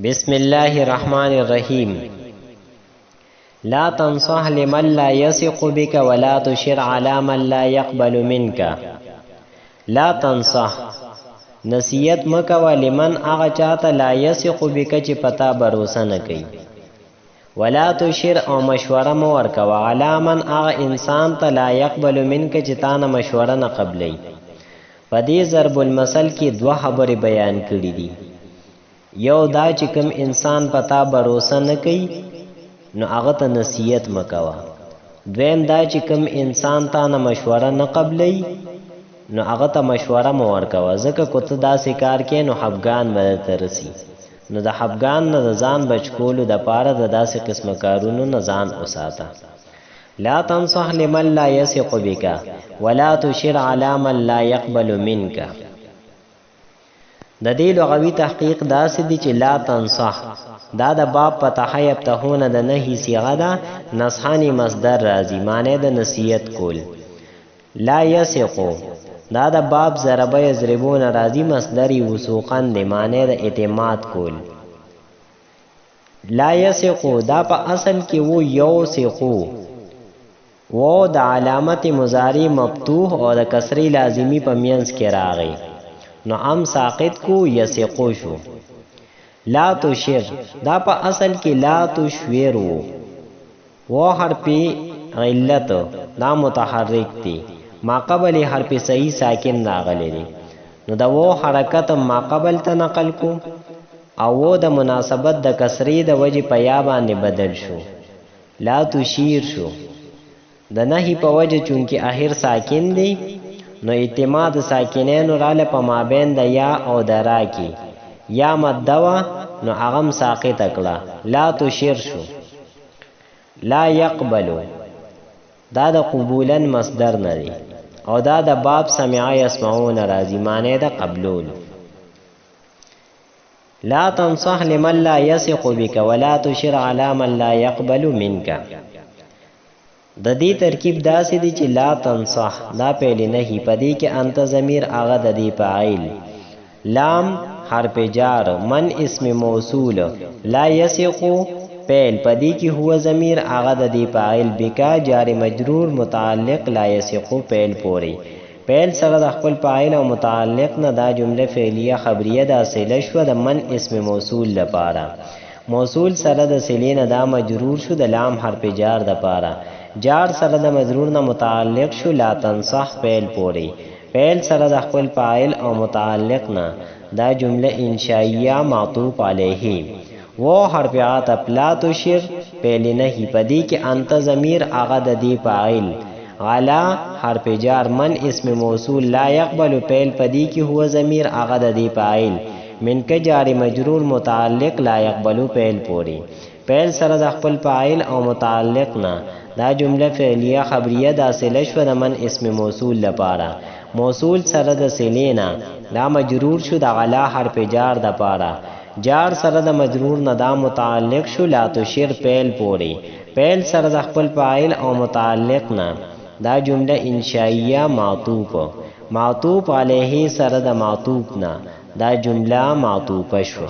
بسم الله الرحمن الرحیم. لا تنصح لمن لا يثق بك ولا تشر على من لا يقبل منك. لا تنصح نصیحت مکوه لمن هغه چاته لا يثق بك چې پتا باور نه کوي، ولا تشر او مشوره مو ورکوه علی من هغه انسان ته لا يقبل منك چې تا نه مشوره نه قبلی. په دې ضرب المثل کې دوه خبرې بیان کړي دي. یو دا چې کوم انسان پتا باور نه کوي نو هغه ته نصیحت مکوه. دویم دا چې کوم انسان تا نه مشوره نه قبلی نو هغه ته مشوره مو ورکوه، ځکه کو ته داسې کار کې نو خفګان به ته رسی. نو د خفګان نه د ځان بچ کولو دپاره د داسې قسمه کارونو نه ځان وساته. لا تنصح لمن لا يثق بك ولا تشر على من لا يقبل منك. د دې لغوي تحقیق داسې دی چې لا تنصح دا د باب فتحه یفتحون د نهي صيغه ده، نصحانی مصدر راځي معنی د نصیحت کول. لا يثق دا د باب ضربه یضربون راځي مصدر وثوقا دی معنی د اعتماد کول. لا يثق دا په اصل کې وو یو ثقو و د علامت مضارع مفتوح او د کسری لازمی په مینس کې راغی نو ام ساقط کو یثقو شو. لا تشر دا په اصل کې لا تشویر و حرف علت دا متحرک دی، ما قبل حرف صحیح ساکن راغلی دی نو دا و حرکت ما قبل ته نقل کو او د مناسبت د کسری د وجه په یا باندې بدل شو. لا تشیر شو د نهی په وجه چونکی اخر ساکن دی نو اعتماد ساکنین راله په مابین د یا او د را کې یا مدوا نو اغم ساقط کړه. لا تشیر شو. لا يقبلو دا د قبولا مصدر نه دی او دا د باب سمع يسمعون راځي معنی د قبلول. لا تنصح لمن لا يثق بك ولا تشر على من لا يقبل منك. د دې ترکیب داسې دی چې لا تنصح دا پیل نهی پدې کې انت ضمیر هغه د دې فاعل، لام حرف جار، من اسم موصول، لا يثق پیل پدې کې هو ضمیر هغه د دې فاعل، بکا جار مجرور متعلق لا يثق پیل پوري. پیل سره د خپل فاعل او متعلق نه دا جمله فعلیه خبریه دا صله شو د من اسم موصول لپاره. موصول سره د صله نه دا مجرور شو د لام حرف جار د پاره. جار سره د مجرور نه متعلق شو لا تنصح پیل پوری. پیل سره د خپل فاعل او متعلق نه دا جمله انشائیه معطوف علیه. و حرف عطف لا تشر پیل نهی پدی کې انت ضمیر هغه د دی فاعل، علا حرف جار، من اسم موصول، لا يقبل پیل پدی کې هو ضمیر هغه د دی فاعل، من که جار مجرور متعلق لا يقبل پیل پوری. پیل سره د خپل فاعل او متعلق نه دا جمله فعلیه خبریه دا صله شو د من اسم موصول لپاره. موصول سره د صله نه دا مجرور شو د علا حرف جار د پاره. جار سره د مجرور نه دا متعلق شو لا تشر پیل پوری. پیل سره د خپل فاعل او متعلق نه دا جمله انشائیه معطوف علیه سره د معطوف نه دا جمله معطوفه شو.